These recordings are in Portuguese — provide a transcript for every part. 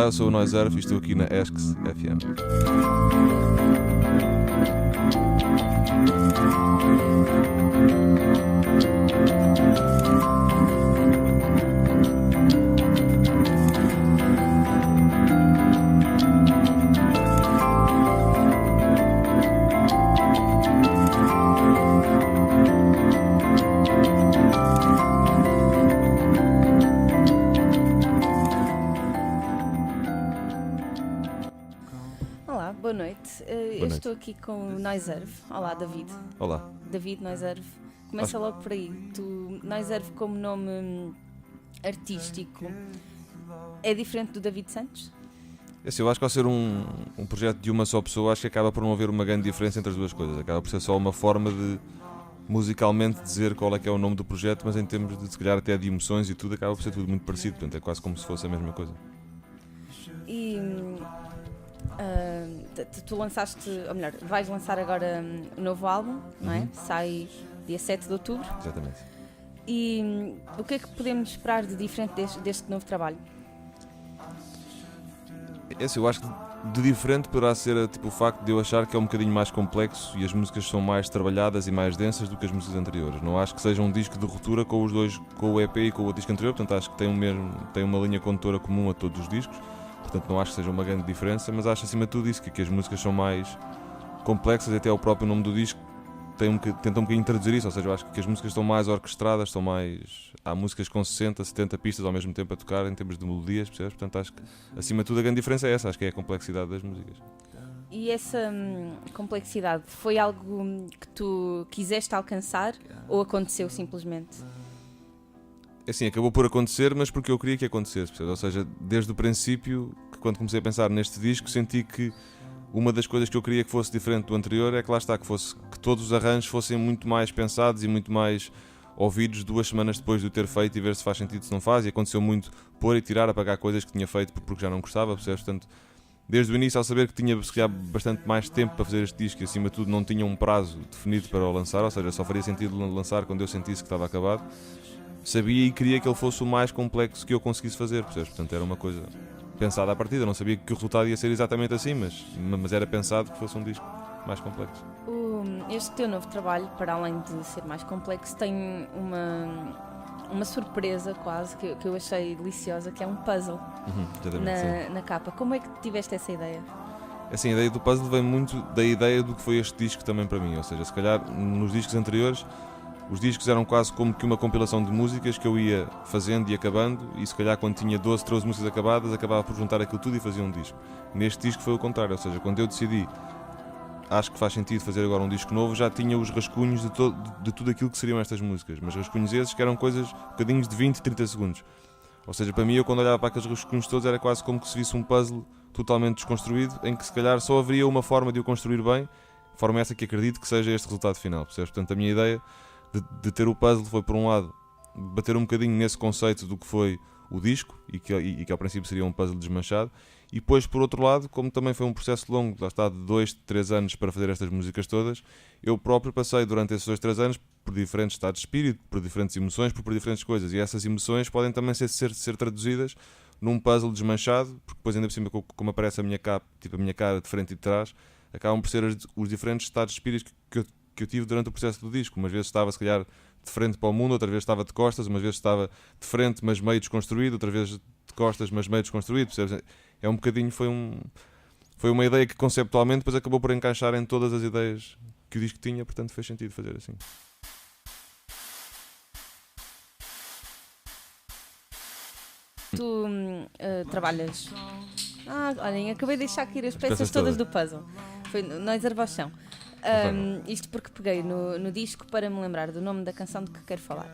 eu sou o Noiserve e estou aqui na ESCS FM. Boa noite. Eu estou aqui com o Noiserve. Olá, David. Olá. David Noiserve. Começa logo por aí. Tu, Noiserve como nome artístico, é diferente do David Santos? Eu acho que ao ser um projeto de uma só pessoa, acho que acaba por não haver uma grande diferença entre as duas coisas. Acaba por ser só uma forma de, musicalmente, dizer qual é que é o nome do projeto, mas em termos de, se calhar, até de emoções e tudo, acaba por ser tudo muito parecido. Portanto, é quase como se fosse a mesma coisa. E tu lançaste, ou melhor, vais lançar agora um novo álbum, não é? Sai dia 7 de outubro. Exatamente. E o que é que podemos esperar de diferente deste novo trabalho? Eu acho que de diferente poderá ser tipo, o facto de eu achar que é um bocadinho mais complexo e as músicas são mais trabalhadas e mais densas do que as músicas anteriores. Não acho que seja um disco de ruptura com os dois, com o EP e com o disco anterior, portanto acho que tem uma linha condutora comum a todos os discos. Portanto, não acho que seja uma grande diferença, mas acho acima de tudo isso, que as músicas são mais complexas e até o próprio nome do disco tenta um bocadinho traduzir isso, ou seja, eu acho que as músicas estão mais orquestradas, há músicas com 60, 70 pistas ao mesmo tempo a tocar em termos de melodias, percebes? Portanto, acho que acima de tudo a grande diferença é essa, acho que é a complexidade das músicas. E essa complexidade foi algo que tu quiseste alcançar ou aconteceu simplesmente? Assim, acabou por acontecer, mas porque eu queria que acontecesse, percebes? Ou seja, desde o princípio, quando comecei a pensar neste disco, senti que uma das coisas que eu queria que fosse diferente do anterior é que lá está, que todos os arranjos fossem muito mais pensados e muito mais ouvidos 2 semanas depois de o ter feito e ver se faz sentido, se não faz, e aconteceu muito pôr e tirar, apagar coisas que tinha feito porque já não gostava, percebes? Portanto, desde o início, ao saber que tinha se calhar bastante mais tempo para fazer este disco e acima de tudo não tinha um prazo definido para o lançar, ou seja, só faria sentido lançar quando eu sentisse que estava acabado, sabia e queria que ele fosse o mais complexo que eu conseguisse fazer, percebes? Portanto, era uma coisa pensada à partida, não sabia que o resultado ia ser exatamente assim, mas era pensado que fosse um disco mais complexo. Este teu novo trabalho, para além de ser mais complexo, tem uma surpresa quase, que eu achei deliciosa, que é um puzzle na capa. Como é que tiveste essa ideia? Assim, a ideia do puzzle vem muito da ideia do que foi este disco também para mim, ou seja, se calhar nos discos anteriores os discos eram quase como que uma compilação de músicas que eu ia fazendo e acabando, e se calhar quando tinha 12, 13 músicas acabadas, acabava por juntar aquilo tudo e fazia um disco. Neste disco foi o contrário, ou seja, quando eu decidi, acho que faz sentido fazer agora um disco novo, já tinha os rascunhos de tudo aquilo que seriam estas músicas, mas rascunhos esses que eram coisas, bocadinhos de 20, 30 segundos. Ou seja, para mim, eu quando olhava para aqueles rascunhos todos, era quase como que se visse um puzzle totalmente desconstruído, em que se calhar só haveria uma forma de o construir bem, forma essa que acredito que seja este resultado final, percebes? Portanto, a minha ideia de ter o puzzle foi, por um lado, bater um bocadinho nesse conceito do que foi o disco e que ao princípio seria um puzzle desmanchado, e depois, por outro lado, como também foi um processo longo, lá está, de 2, 3 anos para fazer estas músicas todas, eu próprio passei durante esses 2, 3 anos por diferentes estados de espírito, por diferentes emoções, por diferentes coisas, e essas emoções podem também ser traduzidas num puzzle desmanchado, porque depois ainda por cima, como aparece a minha capa, tipo a minha cara de frente e de trás, acabam por ser os diferentes estados de espírito que eu tive durante o processo do disco. Umas vezes estava, se calhar, de frente para o mundo, outras vezes estava de costas, umas vezes estava de frente, mas meio desconstruído, outras vezes de costas, mas meio desconstruído, percebes? É um bocadinho, foi uma ideia que conceptualmente depois acabou por encaixar em todas as ideias que o disco tinha, portanto fez sentido fazer assim. Tu trabalhas... olhem, acabei de deixar aqui as peças todas do puzzle. Foi Noiserve ao chão. Isto porque peguei no disco para me lembrar do nome da canção de que quero falar.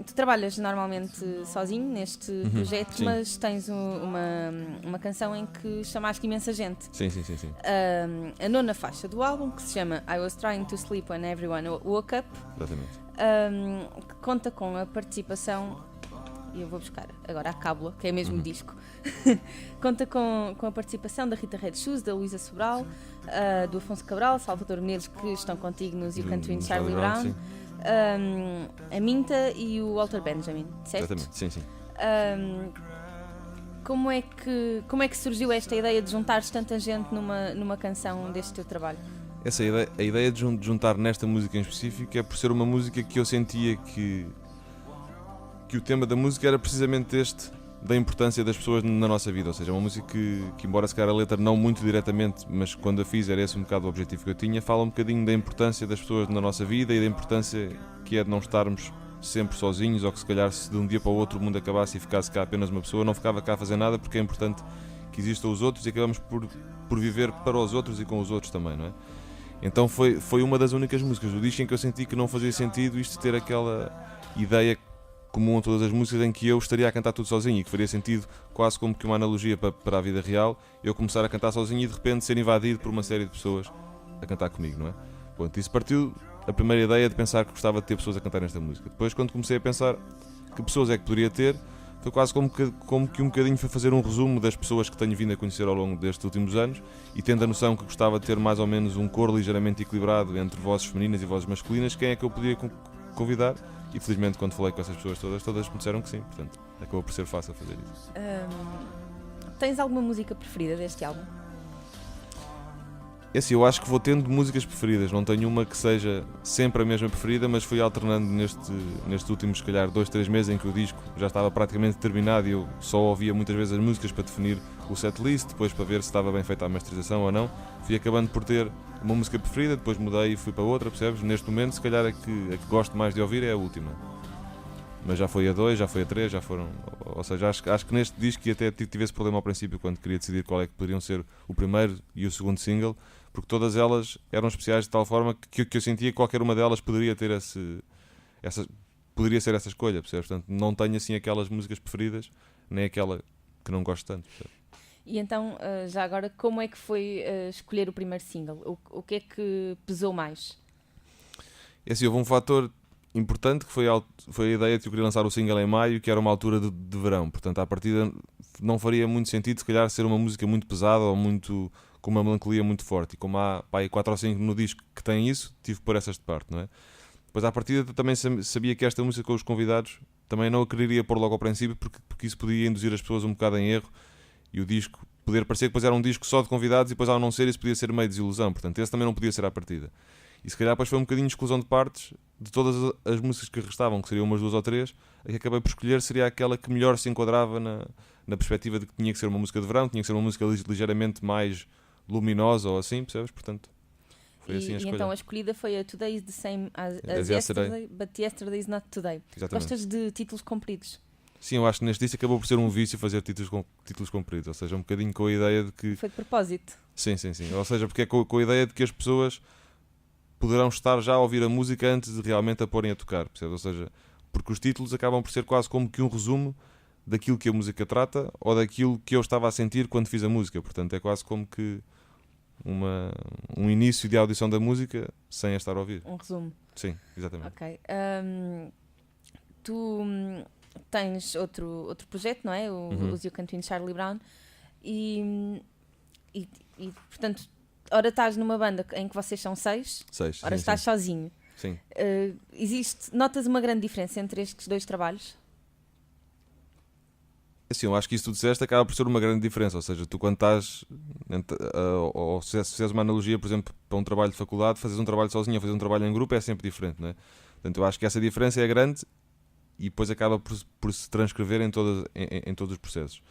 Tu trabalhas normalmente sozinho neste projeto, sim, mas tens uma canção em que chamaste imensa gente. Sim. A 9ª faixa do álbum, que se chama I Was Trying to Sleep When Everyone Woke Up, que conta com a participação, e eu vou buscar agora a cábula, que é mesmo disco. Conta com a participação da Rita Red Shoes, da Luísa Sobral, do Afonso Cabral, Salvador Menezes, que estão contigo nos You Can Twin Charlie Brown, a Minta e o Walter Benjamin, certo? Exatamente, sim. como é que surgiu esta ideia de juntares tanta gente numa canção deste teu trabalho? A ideia de juntar nesta música em específico é por ser uma música que eu sentia que o tema da música era precisamente este, da importância das pessoas na nossa vida. Ou seja, é uma música que embora se calhar a letra não muito diretamente, mas quando a fiz era esse um bocado o objetivo que eu tinha, fala um bocadinho da importância das pessoas na nossa vida e da importância que é de não estarmos sempre sozinhos, ou que se calhar se de um dia para o outro o mundo acabasse e ficasse cá apenas uma pessoa, não ficava cá a fazer nada, porque é importante que existam os outros e acabamos por viver para os outros e com os outros também, não é? Então foi uma das únicas músicas do disco em que eu senti que não fazia sentido isto ter aquela ideia comum a todas as músicas em que eu estaria a cantar tudo sozinho, e que faria sentido quase como que uma analogia para a vida real, eu começar a cantar sozinho e de repente ser invadido por uma série de pessoas a cantar comigo, não é? Pronto, isso partiu a primeira ideia de pensar que gostava de ter pessoas a cantar nesta música. Depois, quando comecei a pensar que pessoas é que poderia ter, foi quase como que um bocadinho foi fazer um resumo das pessoas que tenho vindo a conhecer ao longo destes últimos anos, e tendo a noção que gostava de ter mais ou menos um coro ligeiramente equilibrado entre vozes femininas e vozes masculinas, quem é que eu podia convidar? E felizmente quando falei com essas pessoas todas me disseram que sim, portanto acabou por ser fácil fazer isso. Tens alguma música preferida deste álbum? É assim, eu acho que vou tendo músicas preferidas, não tenho uma que seja sempre a mesma preferida, mas fui alternando nestes últimos, se calhar, 2-3 meses em que o disco já estava praticamente terminado e eu só ouvia muitas vezes as músicas para definir o setlist, depois para ver se estava bem feita a masterização ou não. Fui acabando por ter uma música preferida, depois mudei e fui para outra, percebes? Neste momento, se calhar a que gosto mais de ouvir é a última. Mas já foi a 2, já foi a 3, já foram... Ou seja, acho que neste disco, e até tive esse problema ao princípio quando queria decidir qual é que poderiam ser o primeiro e o segundo single, porque todas elas eram especiais de tal forma que eu sentia que qualquer uma delas poderia ter poderia ser essa escolha, percebes? Portanto, não tenho assim aquelas músicas preferidas, nem aquela que não gosto tanto, percebes? E então, já agora, como é que foi escolher o primeiro single? O que é que pesou mais? É assim, houve um fator importante que foi a ideia de que eu queria lançar o single em maio, que era uma altura de verão, portanto à partida não faria muito sentido se calhar ser uma música muito pesada ou muito com uma melancolia muito forte, e como há 4 ou 5 no disco que têm isso, tive que pôr essas de parte, não é? Depois à partida também sabia que esta música com os convidados também não a quereria pôr logo ao princípio, porque isso podia induzir as pessoas um bocado em erro e o disco poder parecer que depois era um disco só de convidados e depois ao não ser isso podia ser meio desilusão, portanto esse também não podia ser à partida. E se calhar depois foi um bocadinho de exclusão de partes de todas as músicas que restavam, que seriam umas 2 ou 3, a que acabei por escolher seria aquela que melhor se enquadrava na perspectiva de que tinha que ser uma música de verão, tinha que ser uma música ligeiramente mais luminosa ou assim, percebes? Portanto, foi assim a escolha. E então a escolhida foi a Today is the same as yesterday, but yesterday is not today. Exatamente. Gostas de títulos compridos? Sim, eu acho que neste disco acabou por ser um vício fazer títulos compridos, ou seja, um bocadinho com a ideia de que... Foi de propósito. Sim, ou seja, porque é com a ideia de que as pessoas poderão estar já a ouvir a música antes de realmente a porem a tocar, percebes? Ou seja, porque os títulos acabam por ser quase como que um resumo daquilo que a música trata ou daquilo que eu estava a sentir quando fiz a música, portanto é quase como que um início de audição da música sem a estar a ouvir. Um resumo. Sim, exatamente. Ok. Tu tens outro projeto, não é? Os You Can Twin Charlie Brown e portanto, ora estás numa banda em que vocês são 6, ora estás sozinho. Sim. Notas uma grande diferença entre estes 2 trabalhos? Assim, eu acho que isso que tu disseste acaba por ser uma grande diferença, ou seja, tu quando estás, ou se fizeres uma analogia, por exemplo, para um trabalho de faculdade, fazes um trabalho sozinho ou fazes um trabalho em grupo é sempre diferente, não é? Portanto, eu acho que essa diferença é grande e depois acaba por se transcrever em todos os processos.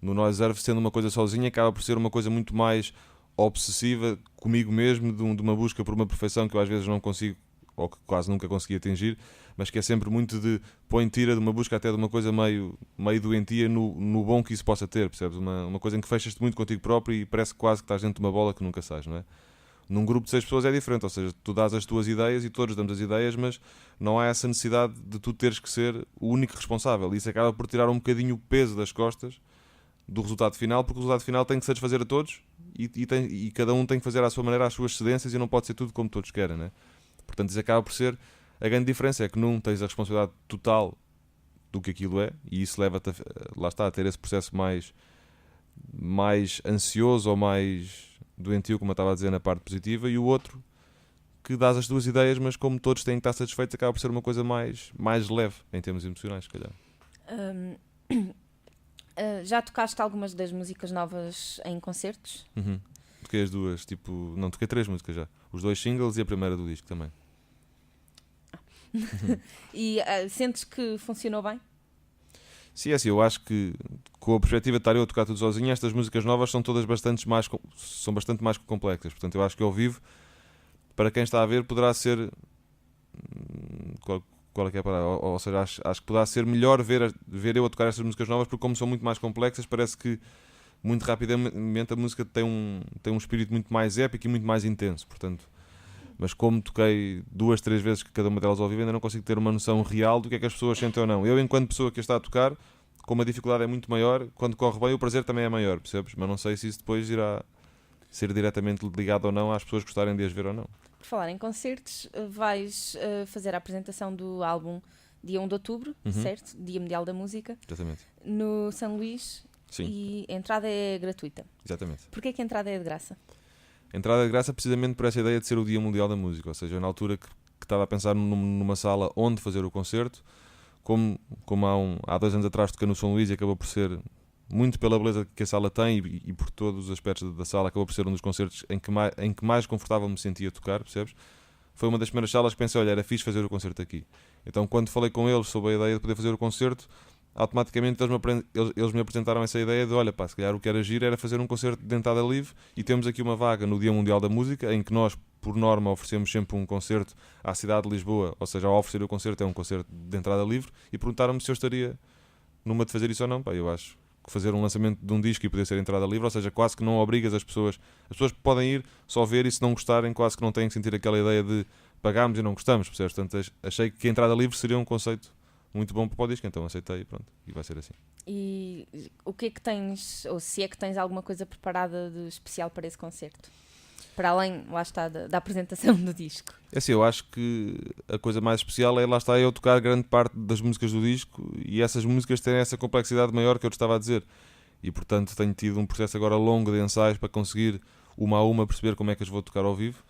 No Noise Earth, sendo uma coisa sozinha, acaba por ser uma coisa muito mais obsessiva comigo mesmo, de uma busca por uma perfeição que eu às vezes não consigo, ou que quase nunca consegui atingir, mas que é sempre muito de põe-tira, de uma busca até de uma coisa meio doentia no bom que isso possa ter, percebes? Uma coisa em que fechas-te muito contigo próprio e parece quase que estás dentro de uma bola que nunca sais, não é? Num grupo de 6 pessoas é diferente, ou seja, tu dás as tuas ideias e todos damos as ideias, mas não há essa necessidade de tu teres que ser o único responsável, e isso acaba por tirar um bocadinho o peso das costas do resultado final, porque o resultado final tem que satisfazer a todos e cada um tem que fazer à sua maneira as suas cedências e não pode ser tudo como todos querem, não é? Portanto, isso acaba por ser a grande diferença, é que num tens a responsabilidade total do que aquilo é, e isso leva-te lá está, a ter esse processo mais ansioso ou mais doentio, como eu estava a dizer, na parte positiva, e o outro que dás as tuas ideias, mas como todos têm que estar satisfeitos, acaba por ser uma coisa mais leve em termos emocionais, se calhar. Já tocaste algumas das músicas novas em concertos? Toquei as duas, não, toquei 3 músicas já. Os 2 singles e a primeira do disco também. E sentes que funcionou bem? Sim, é assim, eu acho que com a perspectiva de estar eu a tocar tudo sozinho, estas músicas novas são todas bastante mais complexas. Portanto, eu acho que ao vivo, para quem está a ver, poderá ser... Qual é que é a palavra? Ou seja, acho que poderá ser melhor ver eu a tocar estas músicas novas, porque como são muito mais complexas, parece que muito rapidamente a música tem um espírito muito mais épico e muito mais intenso. Portanto, mas como toquei 2, 3 vezes cada uma delas ao vivo, ainda não consigo ter uma noção real do que é que as pessoas sentem ou não. Eu, enquanto pessoa que está a tocar, como a dificuldade é muito maior, quando corre bem o prazer também é maior, percebes? Mas não sei se isso depois irá ser diretamente ligado ou não às pessoas gostarem de as ver ou não. Por falar em concertos, vais fazer a apresentação do álbum dia 1 de outubro, certo? Dia Mundial da Música. Exatamente. No São Luís. Sim. E a entrada é gratuita. Exatamente. Porquê que a entrada é de graça? A entrada de graça precisamente por essa ideia de ser o Dia Mundial da Música, ou seja, na altura que estava a pensar numa sala onde fazer o concerto, como há 2 anos atrás toquei no São Luís e acabou por ser, muito pela beleza que a sala tem e por todos os aspectos da sala, acabou por ser um dos concertos em que mais confortável me sentia a tocar, percebes? Foi uma das primeiras salas que pensei, olha, era fixe fazer o concerto aqui. Então quando falei com eles sobre a ideia de poder fazer o concerto, automaticamente eles me apresentaram essa ideia de, olha pá, se calhar o que era giro era fazer um concerto de entrada livre e temos aqui uma vaga no Dia Mundial da Música, em que nós, por norma, oferecemos sempre um concerto à cidade de Lisboa, ou seja, ao oferecer o concerto é um concerto de entrada livre, e perguntaram-me se eu estaria numa de fazer isso ou não. Pá, eu acho que fazer um lançamento de um disco e poder ser entrada livre, ou seja, quase que não obrigas as pessoas podem ir só ver e se não gostarem, quase que não têm que sentir aquela ideia de pagámos e não gostamos, percebes? Portanto, achei que a entrada livre seria um conceito muito bom para o disco, então aceitei e pronto, e vai ser assim. E o que é que tens, ou se é que tens alguma coisa preparada de especial para esse concerto? Para além, lá está, da apresentação do disco. É assim, eu acho que a coisa mais especial é, lá está, eu tocar grande parte das músicas do disco e essas músicas têm essa complexidade maior que eu te estava a dizer. E portanto tenho tido um processo agora longo de ensaios para conseguir uma a uma perceber como é que as vou tocar ao vivo.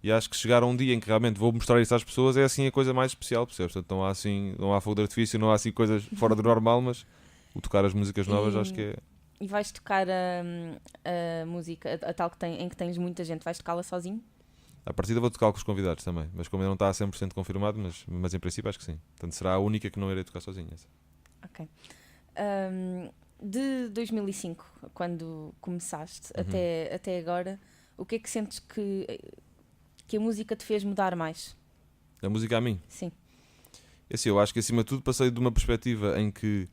E acho que chegar a um dia em que realmente vou mostrar isso às pessoas é assim a coisa mais especial, percebes? Portanto, não há fogo de artifício, não há assim coisas fora do normal, mas o tocar as músicas novas acho que é... E vais tocar a música, a tal em que tens muita gente, vais tocá-la sozinho? À partida vou tocar com os convidados também, mas como ainda não está a 100% confirmado, mas em princípio acho que sim. Portanto, será a única que não irei tocar sozinho. Essa. Ok. De 2005, quando começaste, até agora, o que é que sentes que a música te fez mudar mais? A música a mim? Sim. É assim, eu acho que acima de tudo passei de uma perspectiva em que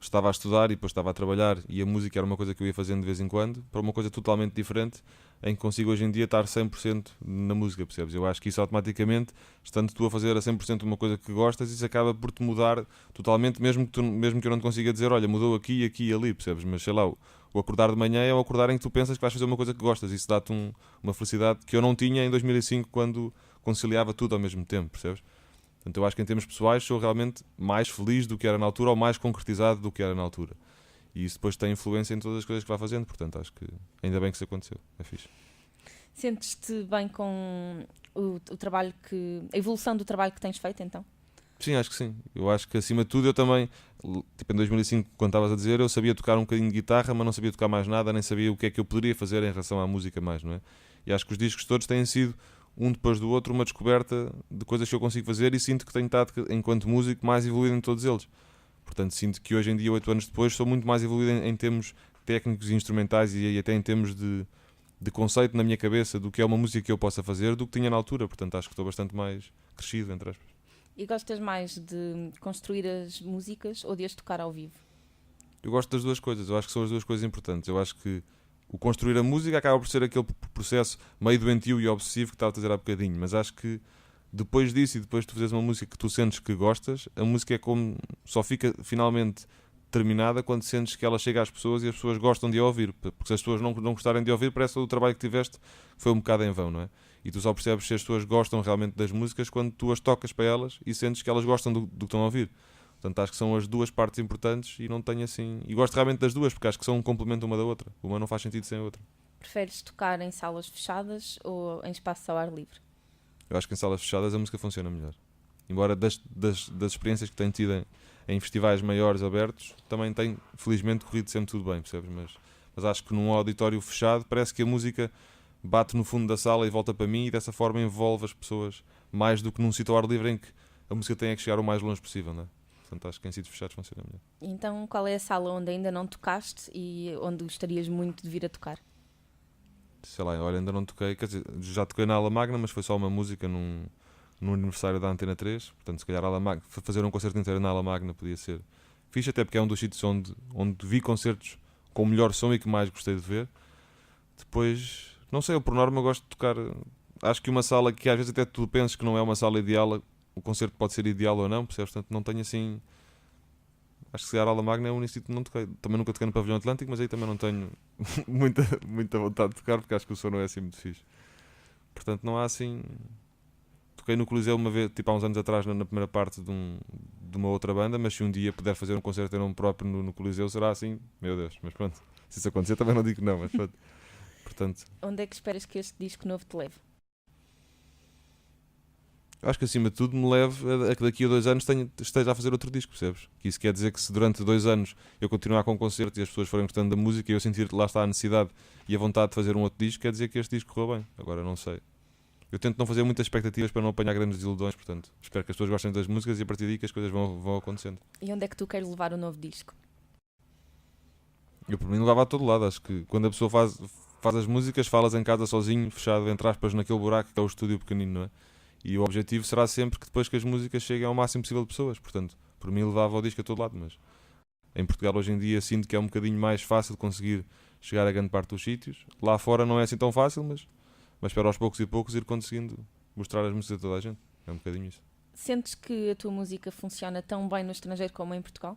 estava a estudar e depois estava a trabalhar e a música era uma coisa que eu ia fazendo de vez em quando, para uma coisa totalmente diferente, em que consigo hoje em dia estar 100% na música, percebes? Eu acho que isso automaticamente, estando tu a fazer a 100% uma coisa que gostas, isso acaba por te mudar totalmente, mesmo que eu não te consiga dizer, olha, mudou aqui, aqui e ali, percebes? Mas sei lá, o acordar de manhã é o acordar em que tu pensas que vais fazer uma coisa que gostas, isso dá-te uma felicidade que eu não tinha em 2005 quando conciliava tudo ao mesmo tempo, percebes? Portanto, eu acho que em termos pessoais sou realmente mais feliz do que era na altura ou mais concretizado do que era na altura. E isso depois tem influência em todas as coisas que vai fazendo, portanto acho que ainda bem que isso aconteceu, é fixe. Sentes-te bem com o trabalho a evolução do trabalho que tens feito então? Sim, acho que sim. Eu acho que acima de tudo eu também, tipo em 2005, quando estavas a dizer, eu sabia tocar um bocadinho de guitarra, mas não sabia tocar mais nada, nem sabia o que é que eu poderia fazer em relação à música mais, não é? E acho que os discos todos têm sido um depois do outro uma descoberta de coisas que eu consigo fazer e sinto que tenho estado, enquanto músico, mais evoluído em todos eles. Portanto, sinto que hoje em dia, 8 anos depois, sou muito mais evoluído em termos técnicos e instrumentais e até em termos de conceito na minha cabeça do que é uma música que eu possa fazer do que tinha na altura. Portanto, acho que estou bastante mais crescido, entre aspas. E gostas mais de construir as músicas ou de as tocar ao vivo? Eu gosto das duas coisas, eu acho que são as duas coisas importantes. Eu acho que o construir a música acaba por ser aquele processo meio doentio e obsessivo que estava a dizer há bocadinho, mas acho que depois disso e depois de tu fazeres uma música que tu sentes que gostas, a música é como só fica finalmente terminada quando sentes que ela chega às pessoas e as pessoas gostam de a ouvir, porque se as pessoas não gostarem de a ouvir, parece que o trabalho que tiveste foi um bocado em vão, não é? E tu só percebes se as pessoas gostam realmente das músicas quando tu as tocas para elas e sentes que elas gostam do que estão a ouvir. Portanto, acho que são as duas partes importantes e não tenho assim... E gosto realmente das duas, porque acho que são um complemento uma da outra. Uma não faz sentido sem a outra. Preferes tocar em salas fechadas ou em espaços ao ar livre? Eu acho que em salas fechadas a música funciona melhor. Embora das experiências que tenho tido em festivais maiores abertos, também tem, felizmente, corrido sempre tudo bem, percebes? Mas acho que num auditório fechado parece que a música bate no fundo da sala e volta para mim, e dessa forma envolve as pessoas mais do que num sítio ao ar livre em que a música tem que chegar o mais longe possível, não é? Portanto, acho que em sítios fechados funciona melhor. Então, qual é a sala onde ainda não tocaste e onde gostarias muito de vir a tocar? Sei lá, olha, ainda não toquei, quer dizer, já toquei na Ala Magna, mas foi só uma música num aniversário da Antena 3, portanto, se calhar fazer um concerto inteiro na Ala Magna podia ser fixe, até porque é um dos sítios onde vi concertos com o melhor som e que mais gostei de ver. Depois, não sei, eu por norma gosto de tocar, acho que uma sala que às vezes até tu pensas que não é uma sala ideal, o concerto pode ser ideal ou não, percebes? Portanto, não tenho assim... Acho que se calhar a Ala Magna é o único sítio que não toquei. Também nunca toquei no Pavilhão Atlântico, mas aí também não tenho muita vontade de tocar, porque acho que o som não é assim muito fixe. Portanto, não há assim... Toquei no Coliseu uma vez, tipo há uns anos atrás, na primeira parte de uma outra banda, mas se um dia puder fazer um concerto em nome próprio no Coliseu, será assim, meu Deus. Mas pronto, se isso acontecer também não digo que não, mas pronto. Portanto, onde é que esperas que este disco novo te leve? acho que acima de tudo me leve a que daqui a 2 anos esteja a fazer outro disco, percebes? Que isso quer dizer que se durante 2 anos eu continuar com um concerto e as pessoas forem gostando da música e eu sentir que lá está a necessidade e a vontade de fazer um outro disco, quer dizer que este disco correu bem. Agora não sei. Eu tento não fazer muitas expectativas para não apanhar grandes desilusões, portanto espero que as pessoas gostem das músicas e a partir daí que as coisas vão acontecendo. E onde é que tu queres levar o novo disco? Eu por mim levava a todo lado, acho que quando a pessoa faz as músicas, falas em casa sozinho, fechado, entre aspas, naquele buraco que é o estúdio pequenino, não é? E o objetivo será sempre que depois que as músicas cheguem ao máximo possível de pessoas. Portanto, por mim levava o disco a todo lado, mas em Portugal hoje em dia sinto que é um bocadinho mais fácil de conseguir chegar a grande parte dos sítios. Lá fora não é assim tão fácil, mas espero aos poucos e poucos ir conseguindo mostrar as músicas a toda a gente. É um bocadinho isso. Sentes que a tua música funciona tão bem no estrangeiro como em Portugal?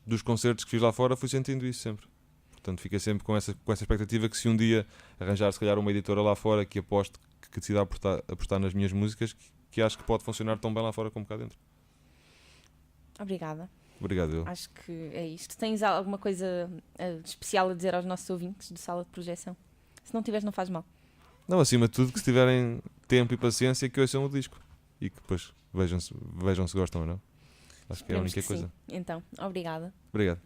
Dos concertos que fiz lá fora fui sentindo isso sempre. Portanto, fiquei sempre com essa expectativa que se um dia arranjar se calhar uma editora lá fora que aposte, que decida apostar nas minhas músicas, que acho que pode funcionar tão bem lá fora como cá dentro. Obrigada. Obrigado, eu. Acho que é isto. Tens alguma coisa especial a dizer aos nossos ouvintes de Sala de Projeção? Se não tiveres, não faz mal. Não, acima de tudo, que se tiverem tempo e paciência, que ouçam o disco. E que depois vejam se gostam ou não. Acho que é a única coisa. Sim. Então, obrigada. Obrigado.